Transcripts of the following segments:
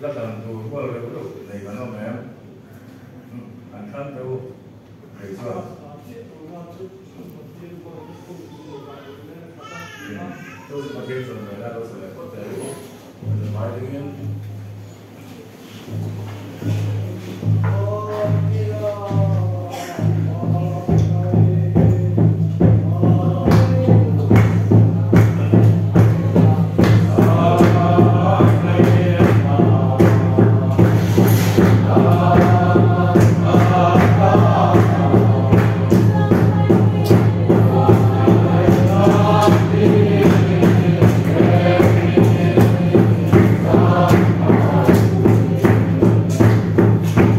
Lalzarzovi Thuhriltu này vẫn không em bản thân đâu để cho tôi mà kêu rồi người ta đâu sẽ có thể nói tiếng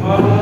Oh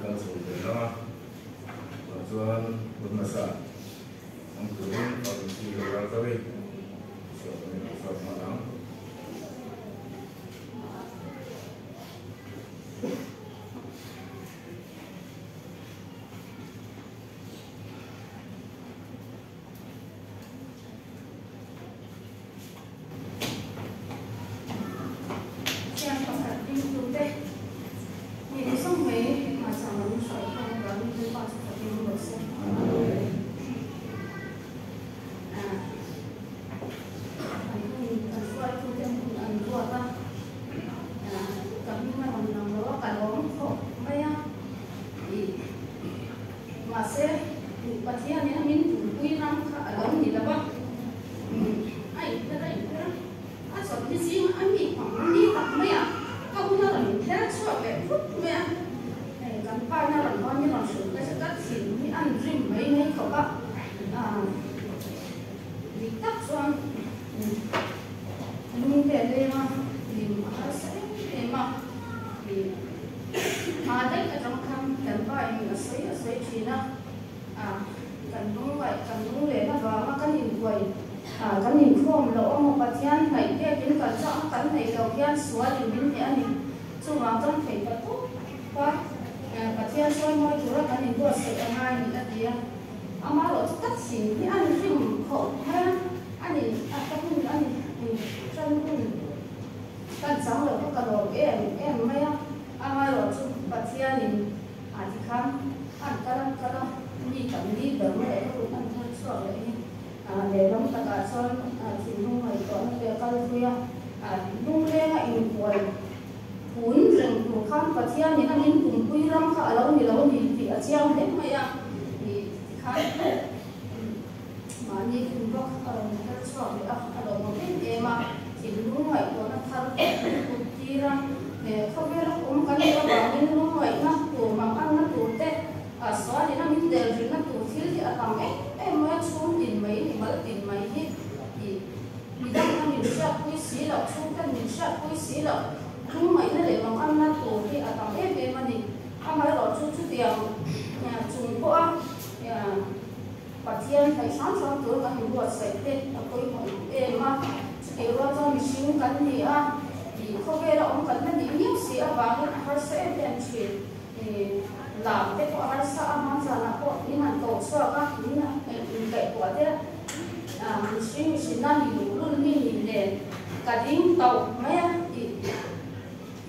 kan sum de na chuan hmasa ang tuin pag si Lalzarzovi so manang kan Inkhawm lo ong pathian hai te kin kan cha kan nei lo hian sual in min he ani chunga kan thei pa tu pa pathian soi moi thura kan in bo se angai ni atia ama lo kat sin ni ani rim kho ha ani atapun ani chan kun kan chang lo ka lo em mai ama lo chu pathian in ati kham an kalam ni tam ni da mai ko an thar so le để lắm tất cả son chỉ nung ngày có để câu thuia nung lên là in quay cuốn rừng của khăn và thiên thì anh in cùng quy rong cả lâu thì ở treo hết mày thì khá mà như cùng bóc các sọ thì đầu một cái mà chỉ nung ngày có nó thằng cùng chi ra để không biết nó cũng cái này nó bảo như nung ngày nó của mà ăn nó của tết xóa thì nó mình đều thì nó của thiếu thì tầm em mới xuống tiền mấy thì mới tiền mấy hết thì mình đang mình sẽ quý xí lợ xuống cái mình sẽ quý xí lợ cũng mấy nó để bằng ăn nó tủ thì tầm em mà thì ăn mấy lọ chút tiền nhà trùng qua và thiên phải sáng tuổi cả hình bột sấy tết tôi mọi em mà kiểu là cho mình xin cái gì thì không biết là ông cần nó điểm nhiều xí và nó sẽ变chuyển làm cái quả hai sa mang ra là có những hàng cầu sơ các những cái quả thế mình suy nghĩ nhiều luôn mình để cả tiếng tàu mấy thì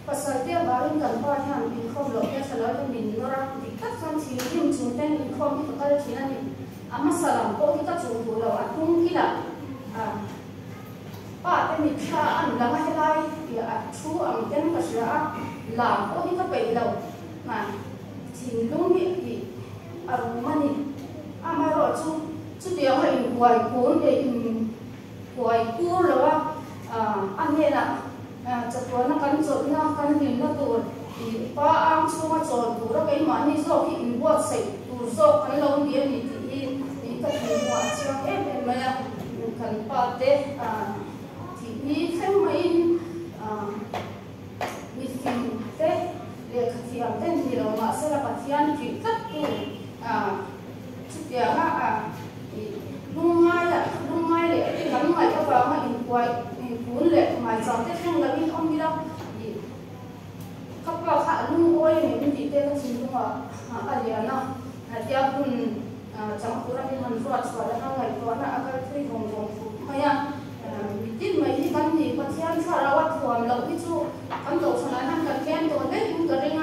và sau khi vào đến gần qua thì mình không lỗi cái sau đó mình nó ra thì tất cả những gì chúng ta mình không biết cái gì là hmasa làm có cái các chủ củaเราcũng cái là ba cái mình cha ăn là hay lai thì chú ăn cái nó sẽ làm có cái bể đầu mà chính lúc thì mani ama rồi chú điều hành quay cuốn để quay cuốn rồi anh nghe là chặt cuốn nó cắn trộn nó cắn hình nó tụt thì ba ăn chú mà trộn tụt nó cái mani rồi thì mình buat sấy tụt rồi cái lâu đi thì cái hình quả cho em mà cần ba tết thì đi xem mấy đi xem tết để khi làm tên thìเราmà sẽ là pathian chỉ cắt tu chút dia nung mai để gắn ngày các vào mà quay cuốn lệ mà chọn tết không là biết ông đi đâu thì các vào hạ nung ôi mình chỉ tết không xin đúng không à liền nào dia pun chẳng có ra bên mình phật và là ngày có là cái phi hồng hay tin mấy cái căn gì pathian sao là wat thuần lậu cái chú căn đầu sang là căn kén rồi đấy cũng cái này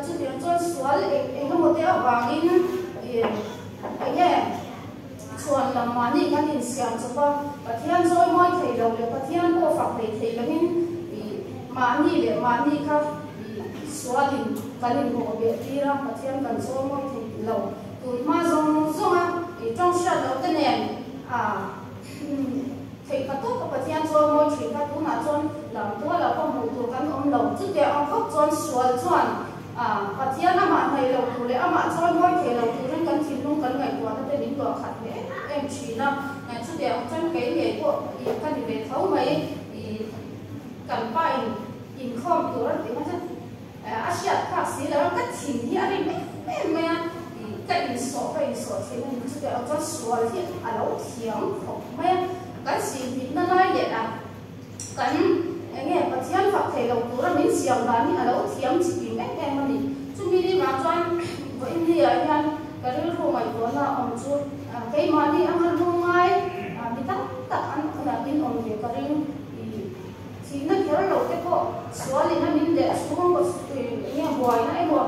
chú điểm cho xóa em có một cái vàng in cái này chuồn là mà đi căn hình xiang cho ba pathian rồi mọi thầy đầu là pathian có phật thầy là mình mà đi để mà đi khác xóa hình căn hình của biệt đi ra pathian cần rồi mọi thầy đầu tụi mà giống trong sát đầu cái này thì các tốt các pathian cho mọi chuyện các tú là cho làm tua là con một tuổi cán ông lồng trước kia ông khóc cho xuân xuân pathian là mà thầy lồng tuổi lẽ mà cho mọi thầy lồng tuổi nên cán chim luôn cán ngày qua nó để đến tuổi khát đấy em chỉ là trước kia ông trong cái nghề của cái gì về thấu mấy cần phải Inkhawm tuổi thì nó rất Asia khác xí là nó cắt chìm đi anh ấy sual thei na chu te chuan sual hi a lo thiam khop mai kan si bit na lai le a kan nge pathian phak thei lo tura min siam dan ni a lo thiam chi pi mek em ani chu mi ni ma chuan ko in ni a hian ka ri ro mai ko na om chu ke ma ni ang lu ngai mi tak tak an na bin om ye ka ring si na kher lo te ko sual ina min de su ko nge boy na ai mo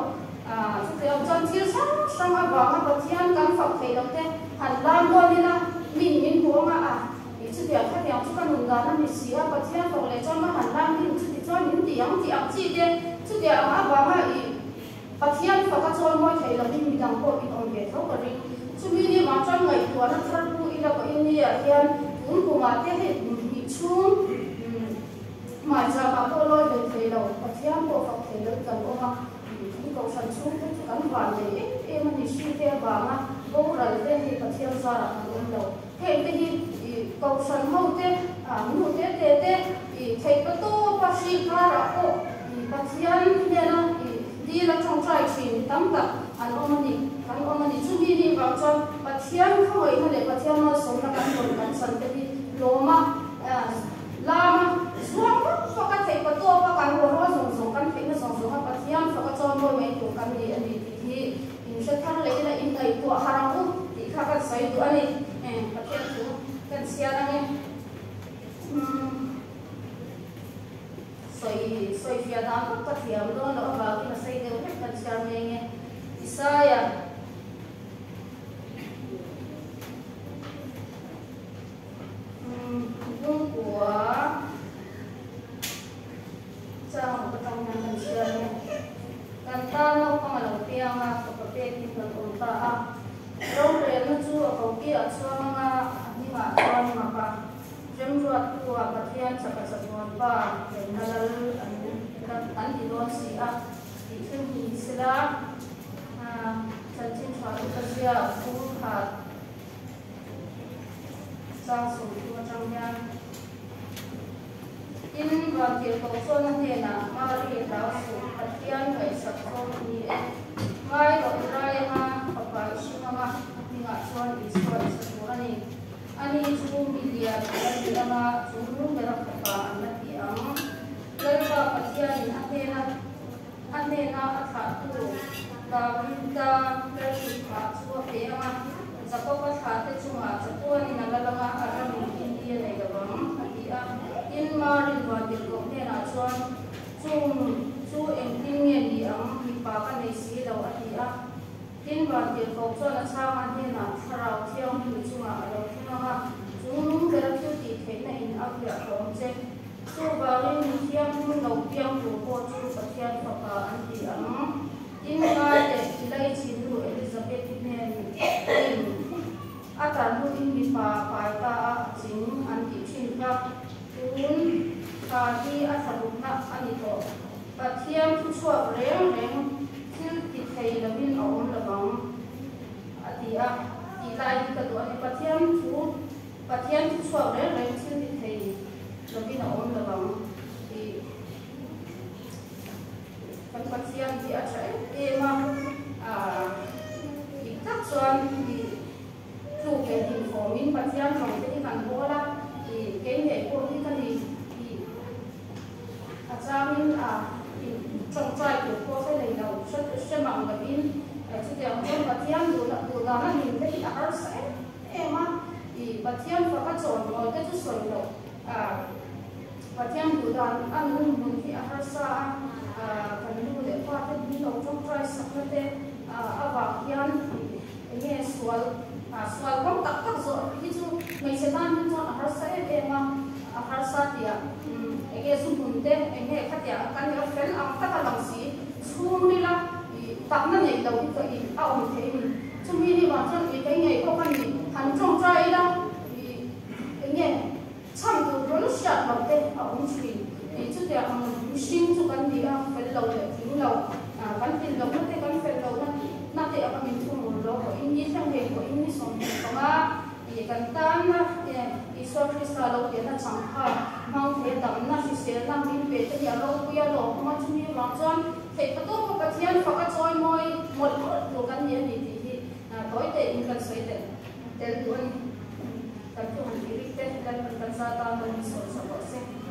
chu te om chuan thil sang a wa ma pathian kan phak thei lo te han lam ko ni na min ko ma chu dia kha yang chu kan nun da na mi sia pathian phak le chuan ma han lam min chu ti chuan min ti ang ti ang chi te chu dia ma wa ma pathian phak ka chuan moi thei lo ni mi dang ko in om ve tho ka ring chu mi ni ma chuan ngai tu na thar pu ila ko in ni a hian un ku ma te he mi chung ma cha ma ko loi ve thei lo pathian ko phak thei lo kan o ma ni ko san chung te kan van le e ma ni shi te ba ma ko ral te he pathian sa ra kan lo he te hi cầu sân hậu thế nu thế thầy có tô bác sĩ ra ra cô bác sĩ anh thế na đi là trong trại chỉ tắm tập anh ông anh chú đi vào cho bác sĩ anh không ấy là để bác sĩ nó sống là cán sân thế đi lô mà làm xuống cho các thầy có tô bác cán hồ sống cán thầy nó sống bác sĩ anh phải cho mỗi mấy tuổi cán đi anh đi thì sẽ thằng lấy là in đầy tuổi hàng cũng thì khác cái sấy tuổi này bác sĩ anh kan siapa ni soi via dah aku patiam tu nak bagi nasi dia ni kan siapa ni Isaya kuah jangan bertanya kan siapa ni kan tahu pengalau tiang aku pergi dengan unta rong rem chu aku kia chuang ma chuan ma pa rem ruat tu pathian chaka chakon pa halal an ti don si a ti thim hi sila chan chin thwa tu sia fu kha sa su tu chang ya in wa ke ko so na he na ma ri da su pathian kai sak so ni mai ro rai ha pa shi ma ni ma chuan i chuan sa ani ani chu media ani ama chu nu mera pa anati am lerpa pathian in anena atha tu da winta lerpa pa chu te ama zapo pa tha te chunga chapu ani nalalanga arami india nei gawam ati a in mari wa dil ko ne na chuan chu engting nge ni am mi pa ka nei si lo ati a tin wa dil ko chuan a changa ne na tharau thiam ni chunga alo thina chúng cái đó thiếu thì thế này áp lựcของเจ็บช่วยบาลีมีเทียมเราเทียมถูกโคช่วยประเทศฝากอันที่อินมาเด็กที่ไล่ชินดูเอลิซาเบธที่เนี่ยอาจารย์ดูอินมีป่าตาจิงอันที่ชินกับคุณตาที่อาจารย์ลุกนักอันนี้ก็ประเทศทุกช่วงเร่งที่ติดไทยแล้ววินเอาละบังอันที่ที่ไล่กับตัวในประเทศทุกpathian chu chuak le reng thil ti thei lovin a om lawang ti kan pathian ti a thai ema ti tak chuan ti chu ke din formin pathian rong te kan bola ti ke nge ko ti kan ni ti a chamin trong trai của cô sẽ lấy đầu sẽ bằng cái pin chu te ang pathian du na ni te ti a sẽ ema pathian phật các chọn rồi cái chút soi lộ pathian đủ đàn ăn luôn thì ăn sa phần lưu để qua cái đi đầu trong trai sắp tới avak hian nghe sual không tất các rồi ví dụ mấy sẽ tan những chọn ăn sa em mà ăn sa thì cái số bún thế nghe khách nhà cái này phải ăn các làm gì xuống đi là tạm nó nhảy đầu cái ông thế chúng mình đi vào trong cái ngày có cái gì hắn trong trai đó nghe chăm từ đó nó sạt vào đây ông chỉ thì chút tiền sinh cho cái gì phải lâu để tính lâu cái tiền lâu nó phải lâu nó thì ở mình thu một lô của in như sang hệ của in như sống của mà thì cái tan thì số Christa lâu tiền là chẳng hạn mang về tầm nó chỉ sẽ làm mình về cái nhà lâu bây lâu mà chúng mình làm cho thì cái tốt của cái tiền phải cái chơi môi một đồ cái gì thì tối tệ mình cần tel tuan kan tuan diri teh dan bersata dan sosok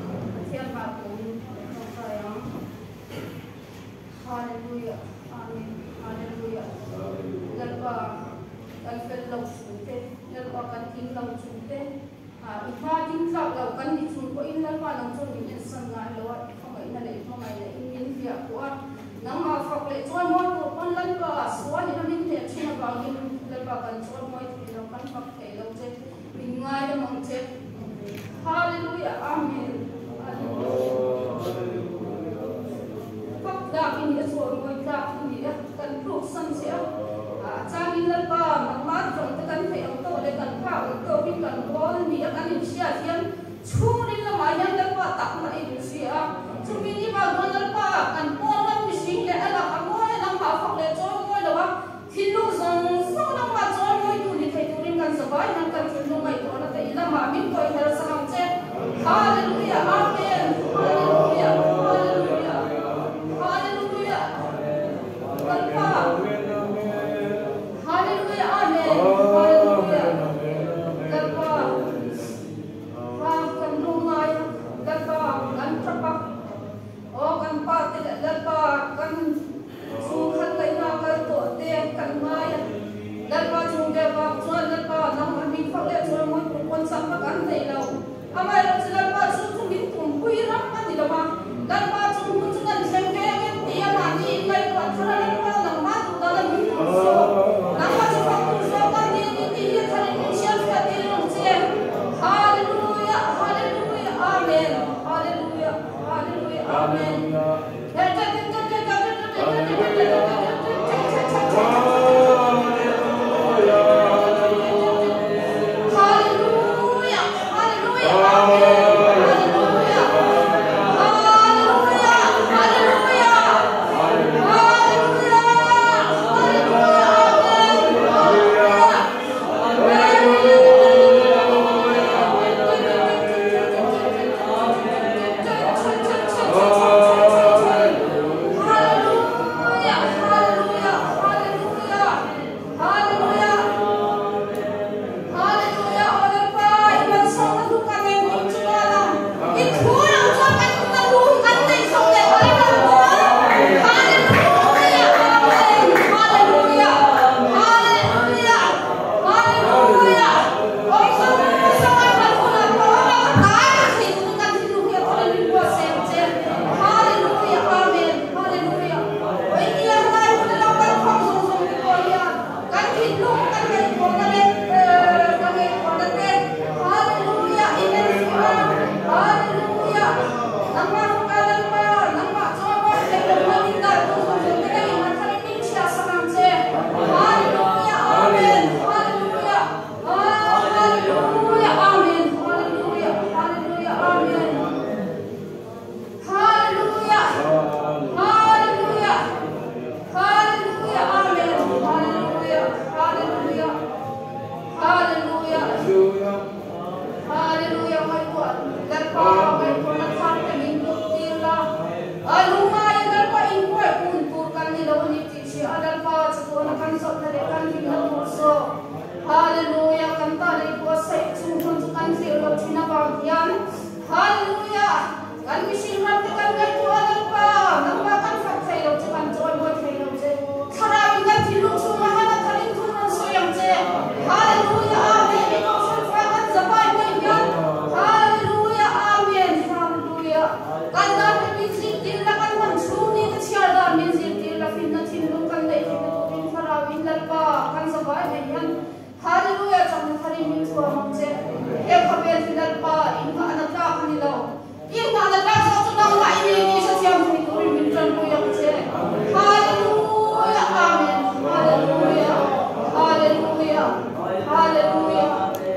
Pathian aku sayang. Haleluya, amin, haleluya. Lalpa kan fellow sunte, lalpa kan tinggal sunte. Ipa tinggal lau kan disunko in lalpa nang sun in sangai lawat kamai na in via kuat. Nang mafak le chuan moi ko kon lalpa suan in min te china bangin lalpa kan chuan moi tu lau kan fak te lau che min ngai da mong che. Haleluya, amin. Dak ini suara mereka ini kan perusahaan saya. Cari lepas mak jom tekan saya untuk lekan kau untuk bikin bol ni akan Indonesia yang cuma di lumayan lepas tak nak Indonesia. Cuma ini bagian lepas kan pola mesti le ala kamu yang mafak le jom moi lepas hilu zong nang mak jom moi tu di turin kan sebaik nang kan hilu mai tu ada tak ilah mamin kau yang serang cek. Haleluya, amin, haleluya, haleluya. Haleluya. Haleluya, amin. Haleluya. Lalpa. Kan lumay. Lalpa. Kan trapak. Oh, kan pati. Lalpa. Kan sungkan kay nakay to. Kan maya. Lalpa sungke bak. Suan lalpa. Nang aming paklet. Suan mo pupon sa pagantay law. Amay lang si lalpa. Susumin tumpuy ram ka nila ma. Lalpa sungkun sunan sengke. Dia mati baik antara lalpa nang matu dalam hidup so. Nang mati waktu so kan dia cari siapa dia orang. Haleluya, haleluya, amin. Haleluya, haleluya, amin. Haleluya, haleluya, amin. Haleluya, kantare kuasa sungguh kan sila cina bagian. Haleluya, kan misi mati kan gaya apa? Nampak kan fakta lo cuman cuman buat film je. Karena kan tilu cuma hanya kali turun soyang je. Haleluya, amin. Itu fakta zabai bagian. Haleluya, amin. Haleluya. Kan dah misi tilah kan mansuni keciara misi tilah fitnah tilu kan dah itu turin farawin lalpa kan zabai bagian. Haleluya, jangan hari ini tua mangse. Kabel tidak pa, inka anak lah kanilau. Inka anak lah satu nama ini sesiam itu ribuan yang je. Haleluya, amin. Haleluya, haleluya, haleluya.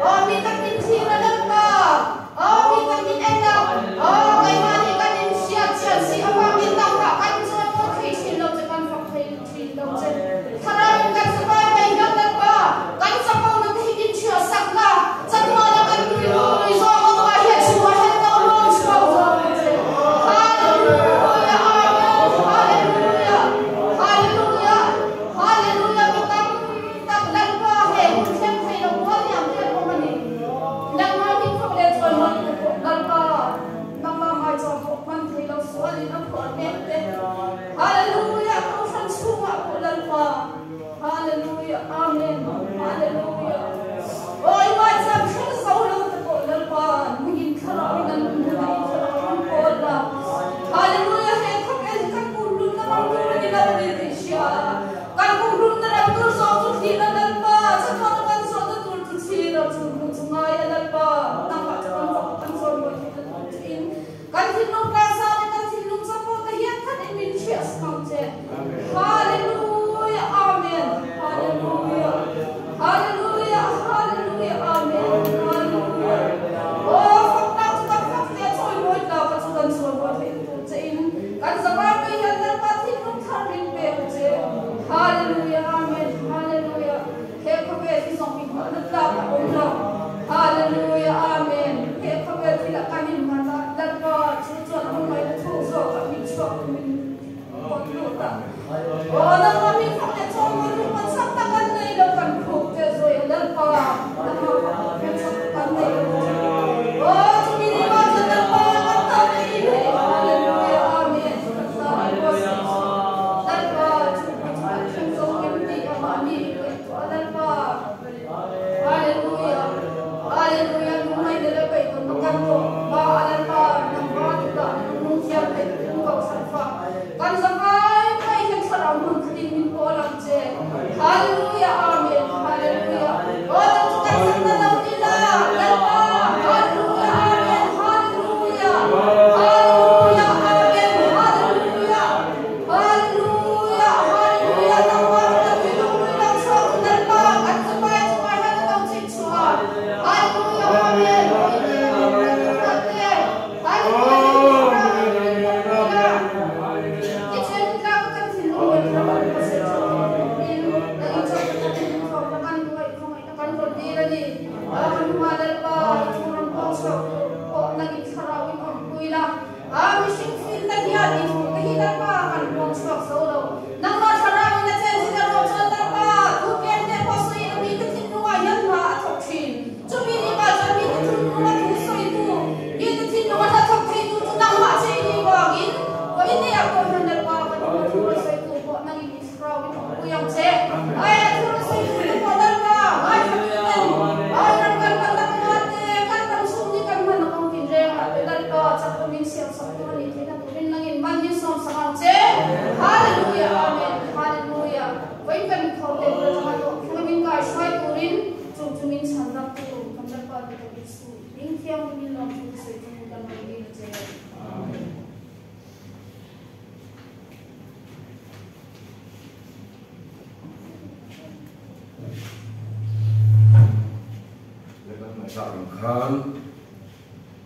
Oh, minta minsi anak pa. Oh, minta minta enak. Oh, kaimani kan siap si apa minta tak kan semua krisis lo jangan pakai krisis lo je. Karena kan sebab baiklah pa. Kan sebab nak hidup cia sakla. Semua nak kan dulu, semua orang hebat, semua hebat orang Amen. Hallelujah. Oi mai sam khang solo ta ko lalpa mungin khara nan mungin khara ko la. Hallelujah. He khap el kan kulun na mam tu ni la ni risha. Kan kulun na ram tu so tu thi na lalpa sa thon kan so tu tu thi ra chu chu ngai lalpa na pa kan so mo in kan thi no ka sa kan thi lu sa po ka hian kan in min chi as kam che. Hallelujah. Amen. Hallelujah. Hallelujah. Hallelujah. Amen. Hallelujah. Oh, fakta tu kan fakta choi moi la ka chu kan so mo the tu che in kan zama pe hian na pa thi nu thar rin pe che. Hallelujah. Amen. Hallelujah. He ko be thi song mi ma na ta ka om la. Hallelujah. Amen. He ko be thi la kan in ma la la pa chu chu na mai thu so ka mi chu mi ko tu ta. Oh, na kami fakta choi mo tu man sak ta kan nei lo kan khu te so ya la pa na ma kan sak kan nei lo. Oh, tu mi ni ma ta pa ka ta ni he. Hallelujah. Amen. Ta ni ko si. La pa chu kan so kem ti ma ni ko la pa. Hallelujah. Hallelujah. Nu mai de la pai ko kan ko ba la pa na ba tu ta nu sia pe nu ko sa fa. Kan sa pai pai kan sa ra mun tin min ko lam che. Hallelujah. Amen. Hallelujah. Oh, tu kan sa na la ni la pa. Hallelujah. Amen. Hallelujah. Hallelujah. Amen. Hallelujah. Hallelujah. Hallelujah. Na pa na ti lu na sa na pa kan sa pai sa pai na la chi chua. Hallelujah. Amen.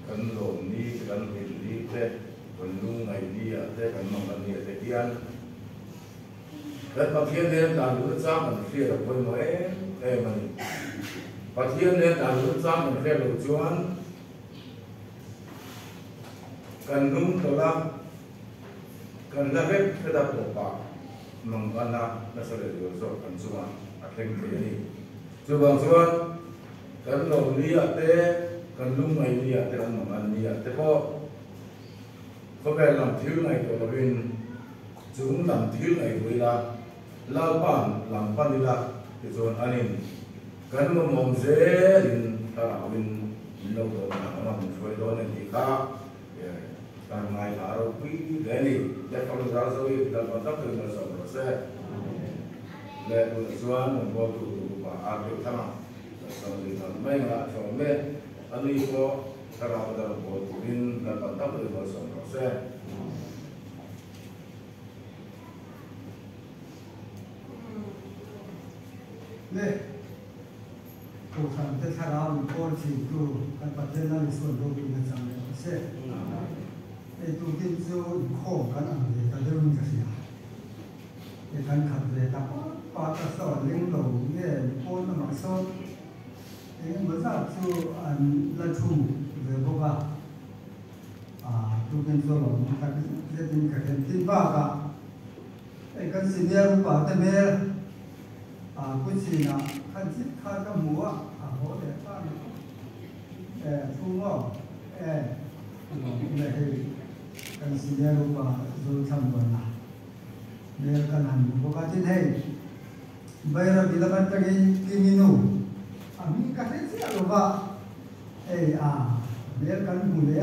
kan lom ni kan hin ni te kan lu ngai ni te kan mang ni te kian dan pathian ne ta lu cha man fia la poi mo man pathian ne ta lu cha man fia lo chuan kan nung to la kan la vet ke da po pa mang kana na sa le yo so kan chuan a thleng te ni chuan kan lom ni te kan lung ngai ni te kan mang ni te po ko be lam thil ngai to la win chung lam thil ngai wi la la pan lam pan ni la ti zon anin kan mo mom ze in ta win lo to na ma mun foi do ne ti ka kan ngai la ro pi de ni de ko Lalzarzovi da ba ta ko na so se le ko zuan mo tu Upa R Biakthanga so ni na mai nga so me ani ko kara da ko tin da ba ta ko na so se 네, 고산대 사람 꼬치 그 받는 손도 있는 장면에 에 두긴주 코 가는 데 다른 것이야. 에 단칸데 다 빠져서 링로 네 본은 막서 에 뭐자 주안 라투 외보가 아 두긴주로 딱 되는 게 된바가 에 간시냐 바 때문에 कुछ ना खंजित खाका मुआ हो देता है फूलों नहीं कंसीडर रूपा जो संबंधा मेरे कनान बुका जिन्हें bây giờ bị làm cái kinh nu mình cái gì à rồi ba bây giờ cần mua đấy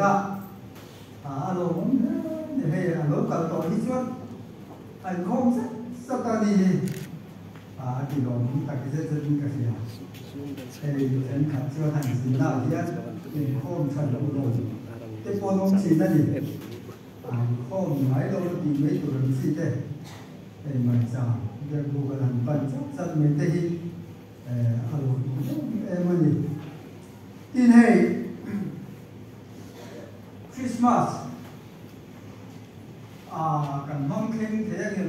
rồi muốn hay rồi cần tổ đi chút anh không sao ta đi thì rồi mình ta cái gì cái gì anh khát chưa thành gì nào thì anh không thành đâu rồi cái con ông chỉ là gì không nói đâu thì mấy tụi mình gì thế mà sao giờ mua cái làm bẩn rất mấy thế em ơi tin hay Christmas cần mong khen thế hiện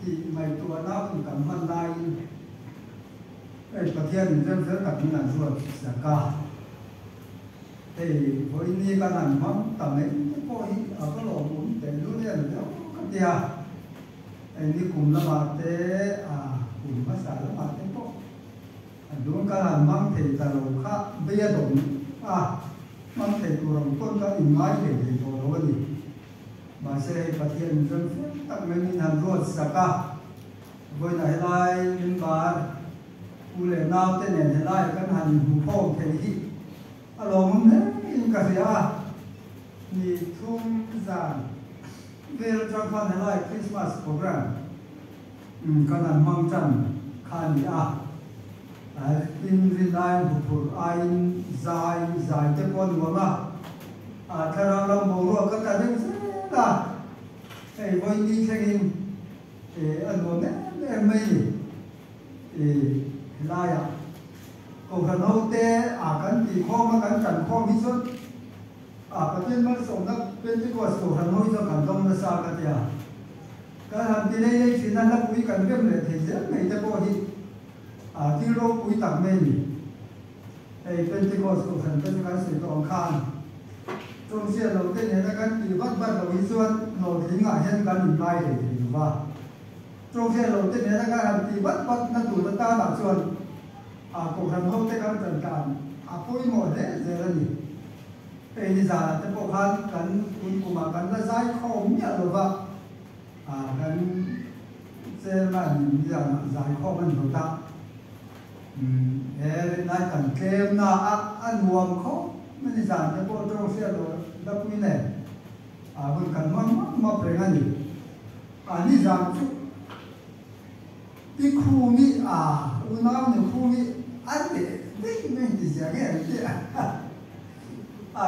thì mày tụi nó cũng cần mong lại cái thiên dân rất cần là ruột là cả thì với ni cái làm mong tầm ấy có ở cái lò muốn để lúc này nó cái gì anh đi cùng làm thế cùng phát sản làm thế có đúng cái làm mong thì ta lâu khác bây giờ đúng mong thì tụi nó con cái gì nói để rồi đó gì mà sẽ phát hiện dân phước tặng mình làm ruột là cả với lại lại những bà u lệ nào tên này lại cái hành phong thế gì muốn đấy cái gì ni thung giang về cho con lại Christmas program cái này mong chân khăn đi in viên lai bụt anh dài cái con mà thay ra làm màu ruột cái đấy là cái với đi xem anh muốn em mấy lại còn cần hậu tế cần thì kho mà cần kho ví dụ cái chuyện mà sống nó bên cái cuộc sống hành hôi cho cần đông nó sao cái gì cái hành thì đây chỉ là nó quý cần biết là thế giới nàyจะcó gìที่โลกquýต่างเมนเป็นที่cuộc sống hànhเป็นการสื่อต่อขานตรงเสียเราเต้นเนี่ยกันที่วัดเราวิสุทธ์เราถึงเห็นกันอยู่ไม่เลยถือว่าตรงเสียเราเต้นเนี่ยกันที่วัดนั่นตัวตาหนักส่วนcuộc hành hôi tớiกันจัดการปุ้ยหมดเลยเจอนี่นี่จะจะพบกันคุณกุมากันแล้วใช้ข้อมีอะไรบ้างกันเจอมามีอย่างใช้ข้อมันถูกต้องนายกันเกมน่ะอันรวมเขาไม่ได้จะจะพบตรงเสียเราดับมินเน่คุณกันมาเปลี่ยนนี่นี่จะที่คู่มีอุณหภูมิคู่มีอันเดียไม่ดีจังเงี้ย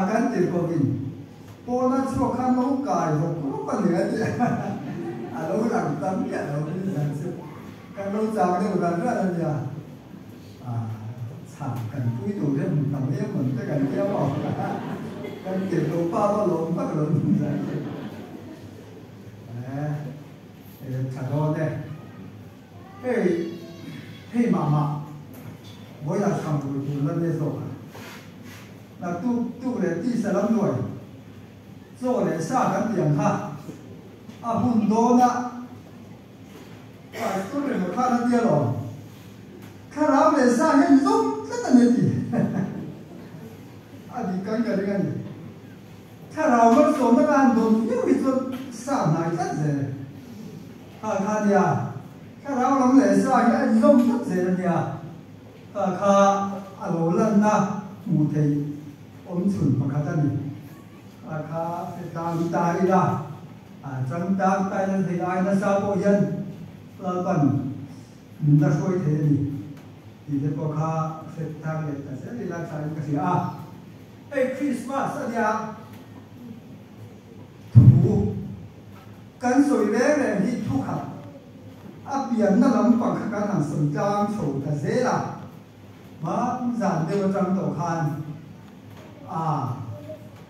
กันเด็กก็กินพอนั้นชั่วข้างน้องกายเราก็เหนื่อยเลยเราหลังตั้งเนี่ยเราไม่ได้สิกันเราจากเนี่ยเราเรื่องอะไรฉากกันคุยตัวเรื่องต่างเรื่องเหมือนกันเที่ยวออกกันเด็กเราป้าก็หลงปักหลงฉากโดนเนี่ยเฮ้ยมา我也唱不出那那首那都来第三轮队做来下กัน点哈很多呢都来我看那点了看他们来下你都真的没底你刚刚这个你看他们说那个很多又一种上哪个人看的看他们来下你都不知道的ข้าโลลันนะมูเทยอมฉุนมาขัดนี่ข้าเสดางตายละจังตางตายนั่นเทยนะซาโบยันแล้วกันนั่นช่วยเทนี่ที่เด็กก็ข้าเสดทางเลยแต่เสด็จละชายก็เสียคริสต์มาสเนี่ยถูกกันสวยแรงเลยที่ทุกข์เปลี่ยนนั่นลำปังกันหันสนจางโฉดแต่เสียละมาจานเดียวจังต่อคัน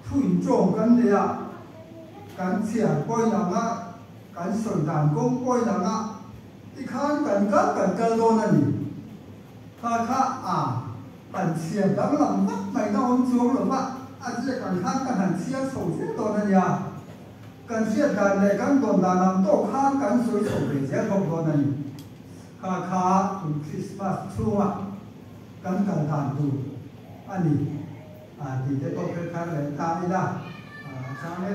ทุนโจงกันเนี่ยการเสียป่วยหนังการสนจานกงป่วยหนังที่ข้างกันกันโดนนั่นนี่ข้าปั่นเสียดังหลังวัดไม่ต้องช่วงหรือว่าอาจจะการข้างกันหันเสียโฉดเสียตัวนั่นเนี่ยการเสียการในการโดนด่านำโต๊ะข้างกันสวยโฉดเสียทงตัวนั่นนี่ข้าคุณคริสต์มาสช่วงกันการดูอันนี้ที่จะต้องเป็นการเลยตามไม่ได้ใช่ไหม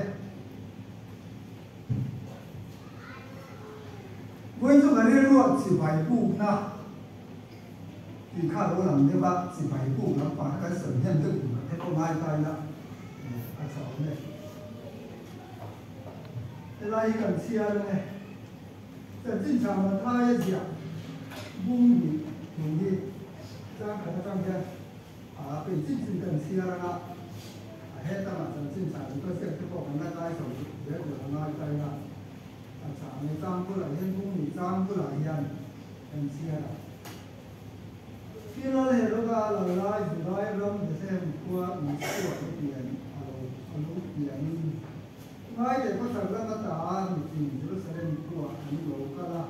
với chúng ta đi luôn chỉ phải cụ na thì khá là làm như vậy chỉ phải cụ nó phải cái sự nhân thực của thế không ai tay là à sáu này cái này cần chia nàyแต่จริงจังมันท้ายเสียบุ้งดีบุ้งดีจ้างกันจ้างแค่เป็นจริงจังกันเสียละเฮ็ดตั้งแต่จริงจังก็เสียที่บอกกันได้สองเดือนหรือง่ายใจละสามในจ้างผู้หลายเห็นบุ้งดีจ้างผู้หลายยันกันเสียละที่เราเห็นแล้วก็เราไล่สุดท้ายเริ่มจะเส้นขั้วมีขั้วเปลี่ยนเอาลูกเปลี่ยนง่ายแต่ก็สั่งแล้วก็ตามจริงจะเส้นขั้วอันนี้เราก็ละ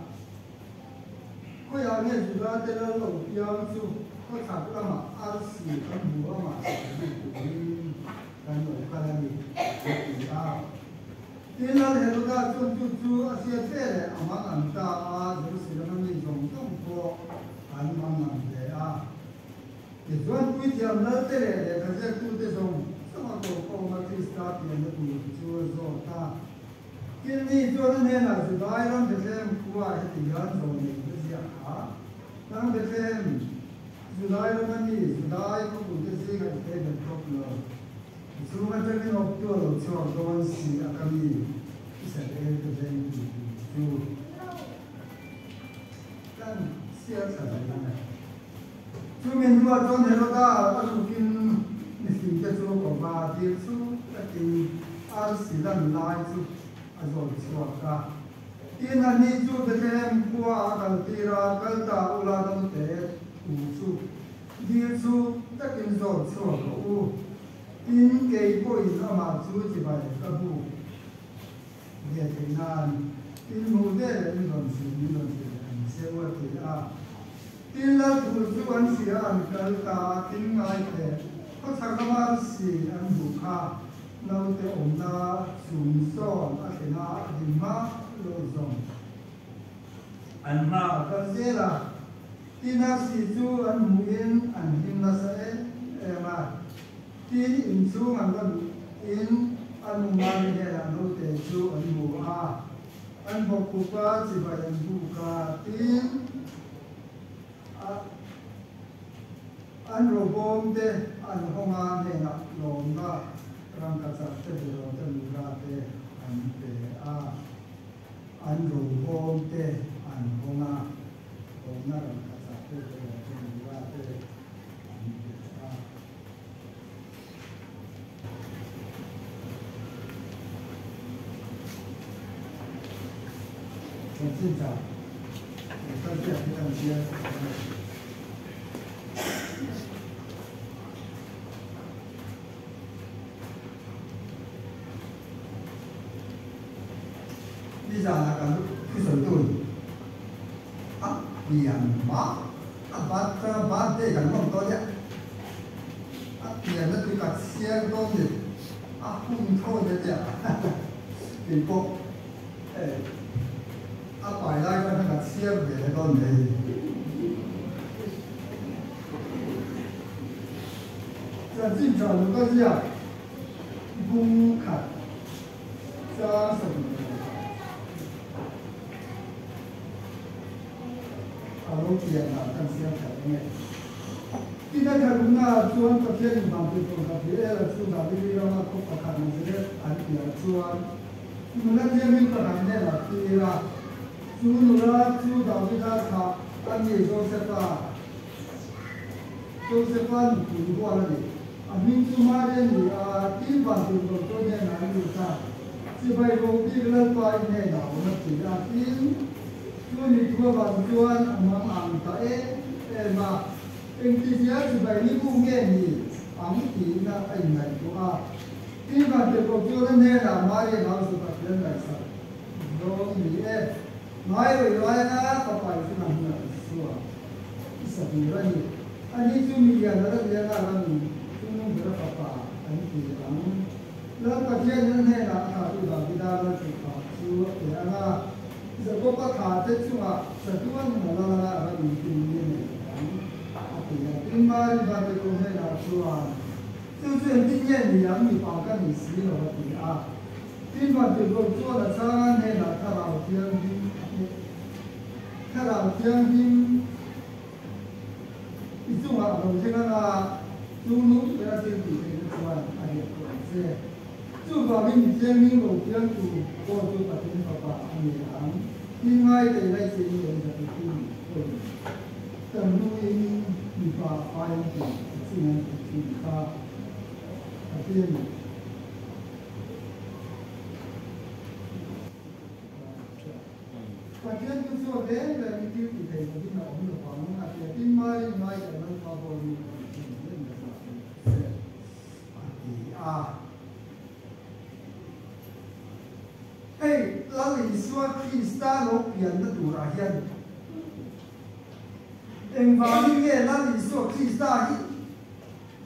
ก็อย่างนี้สุดท้ายแต่เราหลงยังสู้ก็สั่งแล้วมาอาศัยกันหัวมากันหลงกันนี่ที่เราเห็นแล้วก็จู่ๆอาเซียนเท่เลยอามันอันตาจะรู้สึกว่ามันมีสองต้องพออันมันนั่นเลยที่ส่วนคุยที่อันนั้นเท่เลยก็จะคุยที่สองสมัครก็มาที่สตาร์ทเนี่ยนะคุยจู่ๆส่วนท่าที่นี่ส่วนนี้นะสุดท้ายเราจะเห็นคุยที่ยันส่วนนี้ก็จะเราจะเห็นสุดท้ายเรามันนี่สุดท้ายก็คุยที่สิ่งที่เป็นครบเลยส่วนมันจะมีนกตัวเราชอบโดนสีอาการนี้ที่แสดงจะเป็นจู่กันเสียสละนะช่วงนี้ว่าตอนนี้เราได้ก็ถูกกินนี่สิ่งที่เราบอกว่าที่สุดก็คืออาศิลันไลสุดอาจจะสวดกันที่นั่นนี่จุดเด่นกว่ากันที่เราคัลตาอุลาดมเตะอุสุที่สุดก็กินสวดสวดอุอินเกย์ก็อินอามาสุดที่ไปกับบุเดียร์นานอินมูเดลอินคนสิอินคนสิเสียว่าที่ที่เราถูกชวนเสียอันเกิดตาทิ้งไงแต่ก็สักมาสีอันบุคาเราแต่องนาสูงซ้อนอาเทนาดิมาโลซงอันมาก็เสียละที่นักสิจูอันมุอินอันหิมนาเซเอมาที่อินซูอันก็อินอันมุมาเนียเราแต่จูอันบุอาอันบกุปาจิบายันบุคาที่อันโรบอมเดอันฮงาเนนักลงก็รังกัจจ์เตเดโรเตลูราเตอันเตอันโรบอมเดอันฮงารังกัจจ์เตเดโรเตลูราเตอันเตเป็นจริงจังตั้งใจที่ตั้งใจนี่จะอะไรกันที่สุดตุนเปลี่ยนมาบัดเด็กกันน้องตัวเนี้ยเปลี่ยนนั่นคือการเสียงต้นเนี่ยพุ่งเข้าเด็กเป็นพวกปล่อยได้ก็ถ้าเสียบเดี๋ยวต้นเลยจะจริงจังก็จะบุ้งขัดจะสมอารมณ์เปลี่ยนการเสียบแบบนี้ที่ได้การงานชวนกับเพื่อนบางทีตรงกับที่เราชวนกับที่เรามาพบกันมันจะได้อันเดียวชวนมันนั่นยังมีปัญหาเนี่ยนะที่เราจูนุราจูดาวดิดาค่ะอันนี้โจเซฟานคุณบัวเลยอันนี้จูมาเรนนี่ที่บ้านที่เราตัวเนี่ยนั่นอยู่ค่ะที่ไปโรงพิจารณาไปเนี่ยเราไม่ติดที่จูนี่ตัวบ้านจวนมังอันตามาเป็นที่เสียที่ไปนี่กูเงี้ยนี่อันที่น่าไอ้ไหนตัวที่บ้านที่เราตัวเนี่ยเรามาเรียนเราสุดที่ไหนสักโดนนี่น้อยหรือน้อยนะต่อไปที่นั่นเนี่ยสัวสักนิดนี่อันนี้จุมีอย่างนั้นเรียนอะไรนี่จุนุ่งเสื้อผ้าอันนี้ที่หลังแล้วประเทศนั้นเนี่ยนะถ้าที่เราพิจารณาถึงข่าวชัวเดี๋ยวนะจะก็ประกาศจะชัวจะตัวมันอะไรอะไรที่นี่เนี่ยที่มาที่บ้านที่ตรงนี้นะชัว就是今年你养你宝跟你洗了的ที่บ้านที่เราชัว的上岸เนี่ยนะถ้าเราเที่ยวที่看到将军，一种啊，我这个啊，中农不要这个是吧？哎呀，是，就把民将军我将军，我就把这个把你啊，另外的那些人的对，等于你把发言权自然去他这里。But then you saw then that you do the thing, you know, on the farm, at the my and no problem. Hey, Lalzarzovi lo pian na dura hian. Engwang nge Lalzarzovi hi.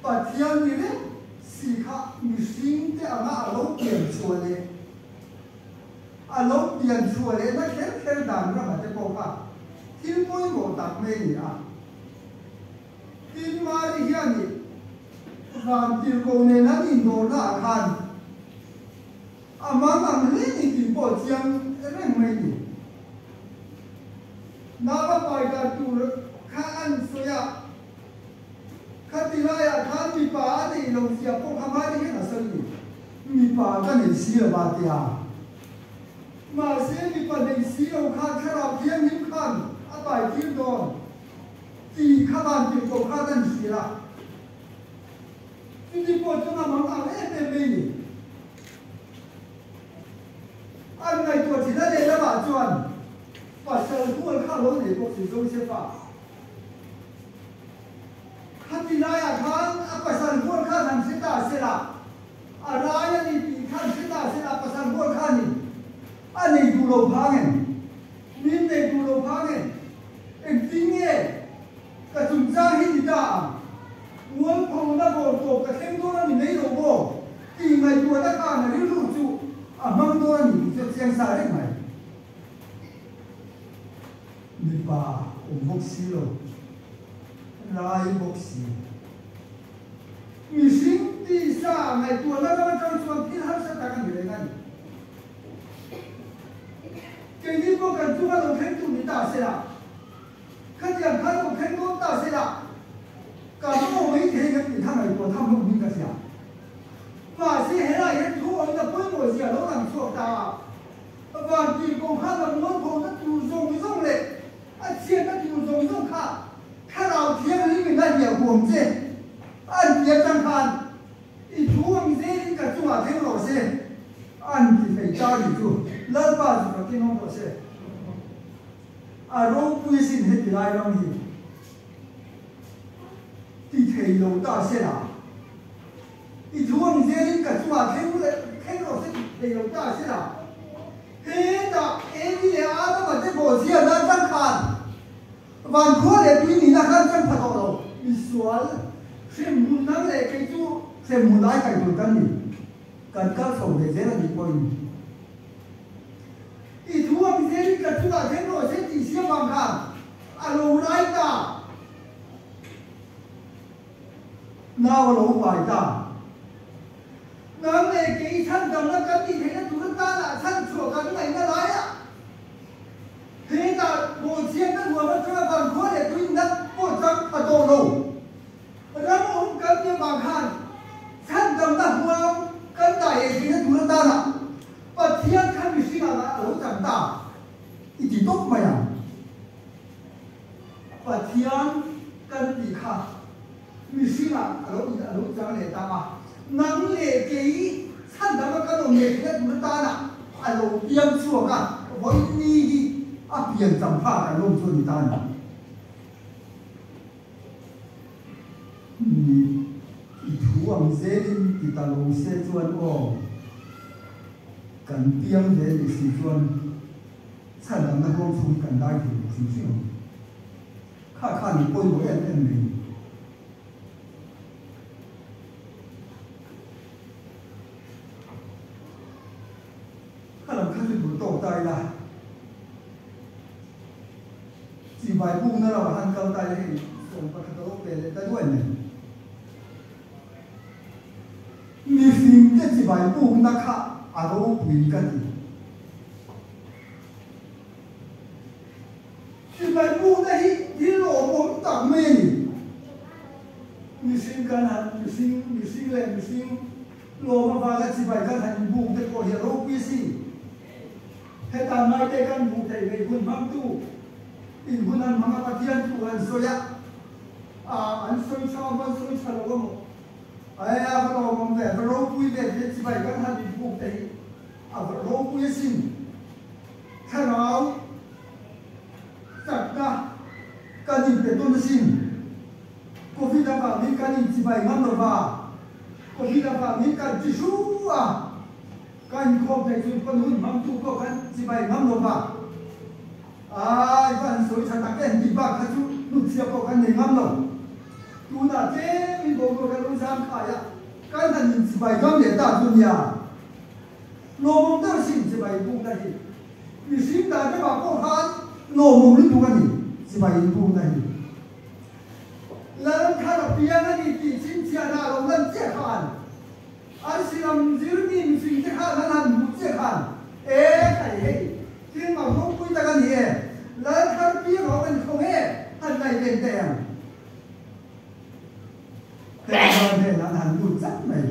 Pathian ni le sikha mishing te ama lo pian chole. Alo pian chole na kher dan ra ma te ko ka. Tin poi mo tak me ni a. Tin ma ri hian ni. Ram tir ko ne na ni no na khan. Amang le ni ti po chiang reng mai ni. Na ba pai ka tu kha an so ya. Kha ti la ya khan mi pa ni lo sia po kha ma ni na so ni. Mi pa ka ni si ba ti a. Mà sẽ bị phần định sĩ ông khăn khá đọc thiên hiếm khăn á bài thiên đồn chỉ khá bàn tìm cầu khá tân sĩ là nhưng đi bộ cho mà mong ảo hết tên mình anh này tuổi chỉ đã đến là bà chuẩn và sợ tuôn khá lối để bộ sử dụng xe phá khá tí lại à khán á bà sợ tuôn khá thằng sẽ ta sẽ là à ra thì khăn sẽ ta sẽ là bà sợ tuôn khá nhìn anh này đủ lâu phá nghe, mình này đủ lâu phá nghe, em tin nghe, cả chúng ta hết gì cả, muốn phòng đã bỏ tổ cả thêm đó là mình lấy đồ bỏ, thì ngày đùa đã cả là những lũ trụ, mang đó là mình sẽ xem sai đấy mày, mình bà ủng hộ xí rồi, lại bốc xí, mình sinh đi xa ngày đùa đã trong xuân thiên hấp sẽ ta cái gì đấy ngay. Cái gì cũng cần chúng ta đồng khen tụi mình ta sẽ là, khách hàng khách cũng khen tốt ta sẽ là, cả những mấy thế cái gì thằng này của thằng không biết cái gì à, mà sẽ hết lại hết thu ông ta quên rồi gì à, nó làm chuột ta, và chỉ còn khác là muốn còn nó tiêu dùng giống lệ, anh chia nó tiêu dùng giống khác, khác nào thiên lý mình đã nhiều cuồng chứ, anh biết chẳng hạn, ít thu ông dễ đi cả chúng ta thêm rồi chứ. Anh thì phải cho đi chú, lớp ba thì phải kinh không có xe. À rốt quy xin hết thì lại làm gì? Thì thầy lâu ta sẽ là. Thì chú ông dễ đến cả chú à thêm rồi sẽ thầy lâu ta sẽ là. Thế đó, em đi để á đó mà cái bộ xe nó chân khăn. Và khó để quý mình là khăn chân thật đâu. Vì xóa xem muốn nắng lại cái chú, xem muốn lái cái đồ chân đi. Cần các phòng để dễ là bị bồi. Thì chú ông dễ đi cần chú đã thêm rồi sẽ chỉ siêu bằng khẳng. À lầu lái ta. Nào lầu bài ta. Nắng này cái thân đồng nó cân thì thấy là chú ta là thân chùa cân này nó lái ạ. Thế là bộ chiên nó vừa nó cho bằng khó để tôi nắp bộ trắng và đồ đồ. Nó không cân như bằng khẳng. Thân đồng nó vừa跟大爷今天读了大了，把天看比谁那楼长大，一点都没有。把天跟比看，比谁那楼长来大啊？能来给看到那个东西，今天读了大了，啊楼边说干，我你啊边长怕的弄出你大了，土王这里的大路些转哦，跟边这里是转，才能那个从跟大去是不是？看看你背我也认明，看能看出不到呆啦，几百步那了还高呆嘞，从把它都别的在外面。你心这几百步那卡啊都不干的， xin can hẳn xin lên xin lô mà vào cái chỉ phải can hẳn buông để có hiểu đâu quý gì hết tạm mai để can buông thầy về quân mang tu in quân ăn mang apa tian tu ăn soya ăn soy sao ăn soy sao lo mo ai apa lo mo về rồi quý về chỉ phải can hẳn buông thầy rồi quý xin khai báo chặt ra cái gì để tôi xin có khi ta bảo những cái gì chỉ phải ngâm vào có khi ta bảo những cái chỉ số cái không thể dùng con hồn mang tu có cái chỉ phải ngâm vào ai vẫn soi sang tắc cái gì bạc cái chú nút xia có cái này ngâm vào tu đã thế mình bảo có cái lối sang khai cái này chỉ phải ngâm để ta tu nhà lô mông đó xin chỉ phải buông đây vì xin ta cái bảo có khán lô mông đi tu cái gì chỉ phải buông đây lần khai là bia này thì xin chia ra lòng lần chia khăn anh xin làm giữ nhìn xin chia khăn lần lần muốn chia khăn cái này khi mà không quý ta cái gì lần khai bia họ mình không hết anh này đèn đèn cái này là hành lụt rất này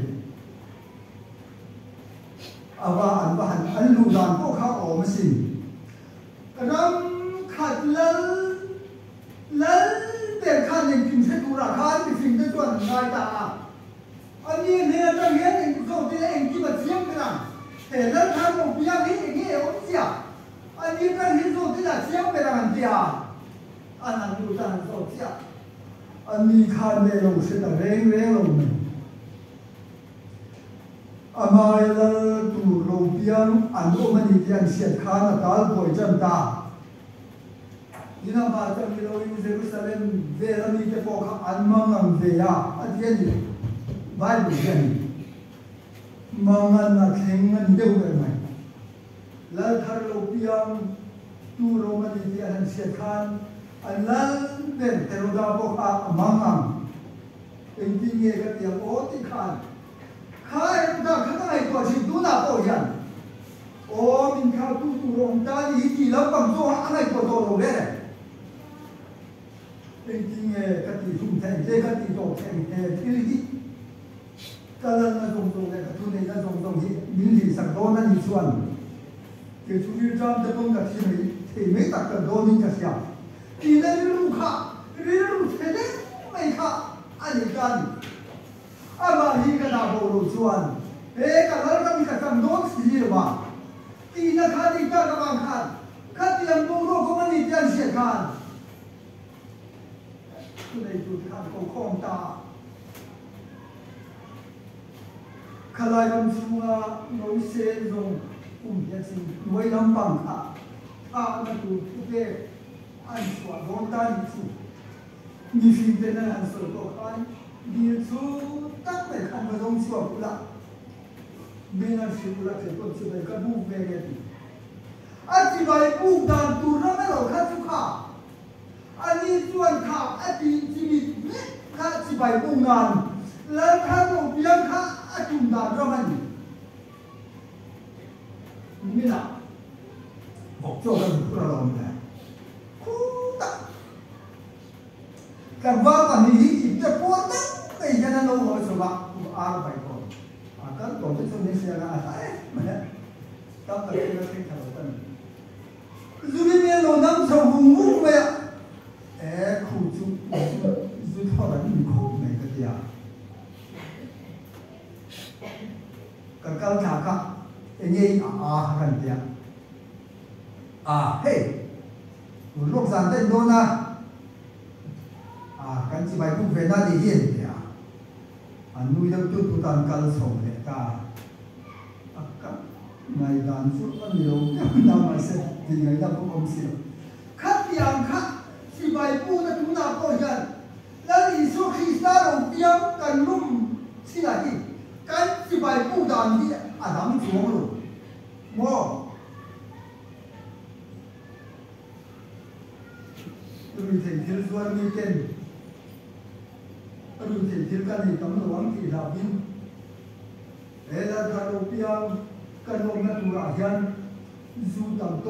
và anh lụt đàn có khá ổn xin cái đó khát lần để khăn những kinh sách tu ra khăn thì xin tới chuẩn ngay ta anh nhìn thấy là trong hiện thì không thì anh chỉ bật riêng cái nào để lên khăn một bia cái nghe ổn gì anh nhìn trong hiện rồi thì là riêng cái nào gì anh làm tu ra rồi gì anh nhìn khăn để lòng sẽ là rèn lòng mình mai là tu lòng bia anh ôm anh đi anh sẽ khăn là ta bồi chân ta đi nào mà trong cái lối Jerusalem về là mình cái phố khác ăn măng về anh thấy gì vài buổi gì măng là khen anh đều vậy mày là thar lâu piang tu Roma đi anh sẽ khan anh là đến cái lối đó phố khác măng anh đi nghe cái tiếng ô thì khan khai ra cái này của chị tu nào có gì ô mình khao tu Roma ta đi chỉ là bằng số anh này của tôi rồi đấyเป็นจริงกติทุ่มแทงเจกติโตแทงแทงที่นี่ก็เลยมาตรงๆเลยกับทุนในการตรงๆที่มิลิสักโดนั่นอีส่วนเกี่ยวกับจำจะต้องกับที่ไม่ที่ไม่ตัดกับโดนี่จะเสียที่นั่นรู้ค่ะเรื่องเทเลไม่ค่ะอันนี้กันอามาฮีกันดาโบรูส่วนกันแล้วก็มีการจำโดนสีหรือว่าที่นั่นค่ะที่กันกับบางขันขัดยังโบรูก็มันนี่จะเสียกันในจุดขัดของข้องตาขลายลำชัวโน้เซนลงเยสิไว้ลำบังมาดูทุกเรื่องอันสวดร้อนตาดิสุมีสิ่งเป็นอันสวดก็ขันดีสุดตั้งแต่คำว่าลงสวดกุละเมื่อนั้นสิกุละเกิดต้นสุดเลยก็บุกเวรดีอธิบายบุกดานตัวนั้นไม่หลอกข้าสุขาอันนี้ส่วนข่าวอดีตชีวิตข้าสิไปมุ่งงานแล้วข้าต้องเพียงข้าจุ่มดานเรามันนี่นะบอกโจ้กันพวกเราเนี่ยคู่ตากันว่าวันนี้จะปวดนะไม่ยันเราหัวสวะอุปอาไปก่อนกันตอนที่ช่วงนี้เสียงอะไรมันเนี่ยต้องตัดสินใจทำกันจุดนี้เรานั่งชมมุ่งไป苦就套了一口那个家，刚刚查看，人家看的，嘿，我路上在多呢，赶紧买部分那里演的，女的就不当干手的，那当初我有那么些，这个那不公平，看两看。ที่ใบปูนั่นทุกนาก็ยันแล้วอิสุคริสต์เราเพียงกันลุ่มที่ไหนกันที่ใบปูดานที่อาดัมสวงลูกมั่วรู้ถึงที่ส่วนนี้เก่งรู้ถึงที่กันในตำรวจที่ลาบินแล้วถ้าเราเพียงกันลงนั่นตัวยันสู้ดำโต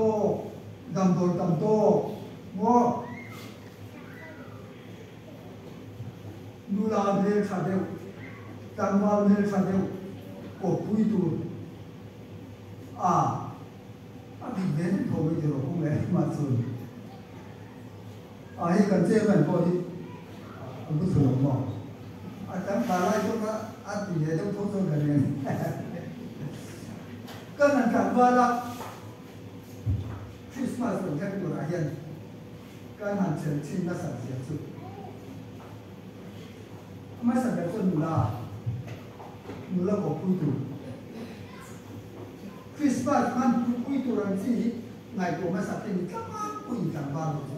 มั่ว nula mel chadeu, tangwal mel chadeu, Thuhriltu, abi ben thoi de ro kung le ma chun, hi kan che ban ko hi, bu thul mo, tam pa lai to ka ti le to to kan ne, kan nan kan wa la Christmas ko kan tu ra hian, kan han chen chin na sa sia chu, ma sa ka ko nula ko Thuhriltu. Christmas man Thuhriltu ran si ngai ko ma sa tin ka ma ku kan ba lo chu.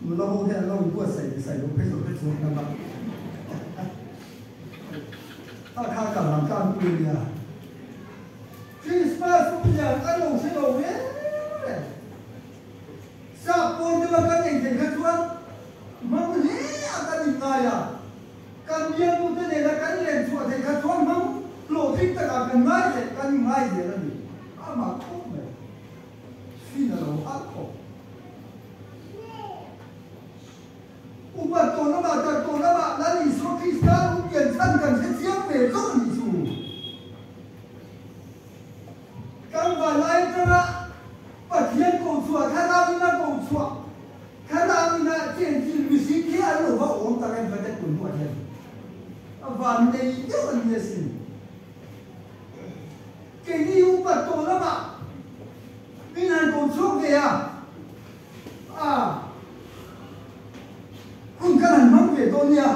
Nula ho he lo ko sai lo pe chu na ba. Ta ka lang kan ku ya. Christmas ku ya ka lo se lo ne. Sa po de ba ka ning ka chuan. Ma ku ni ka ni ka ya. Kan dia tu te la kan len chu te ka chuan ma. Lo thích tất cả cần ngay để cần ngay để là gì? Mà không này, khi nào nó ăn khổ. Upa tổ nó bảo là lý số khi sao cũng nhận thân cần sẽ chiếm về rất lý số. Các bạn lại cho nó và thiên cổ chùa, khá ra đi là cổ chùa, khá ra đi là chuyện gì mình xin kia rồi vào ổn ta em phải được cuốn mua hết. Và đây rất là nhiều gì. Cái gì Upa tổ nó mà mình ăn cổ chùa vềคุณกันหันมันเวตัวเนี่ย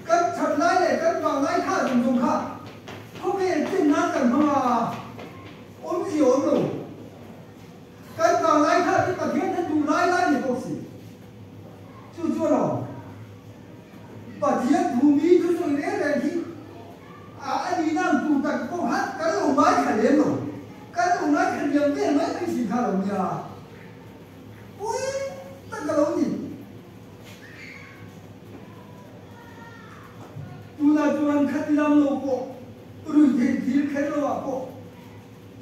กันฉันไล่เลยกันวางไล่ข้าตรงข้าเขาไม่เห็นจิ้มน้ำกันมาอ้นสีอ้นลงกันวางไล่ข้าที่ประเทศนั้นดูไล่เนี่ยพวกสิจู่ๆหรอประเทศภูมิจู่ๆเนี่ยอะไรที่อันนี้นั่งดูแต่พวกฮัทกันลงไม้ขันเลี้ยงลงกันลงไม้ขันเลี้ยงเนี่ยไม่สิข้าลงยาอุ้ยตั้งกระโหลกนี่Tuhan katilam lopo, rutin til kelo apo,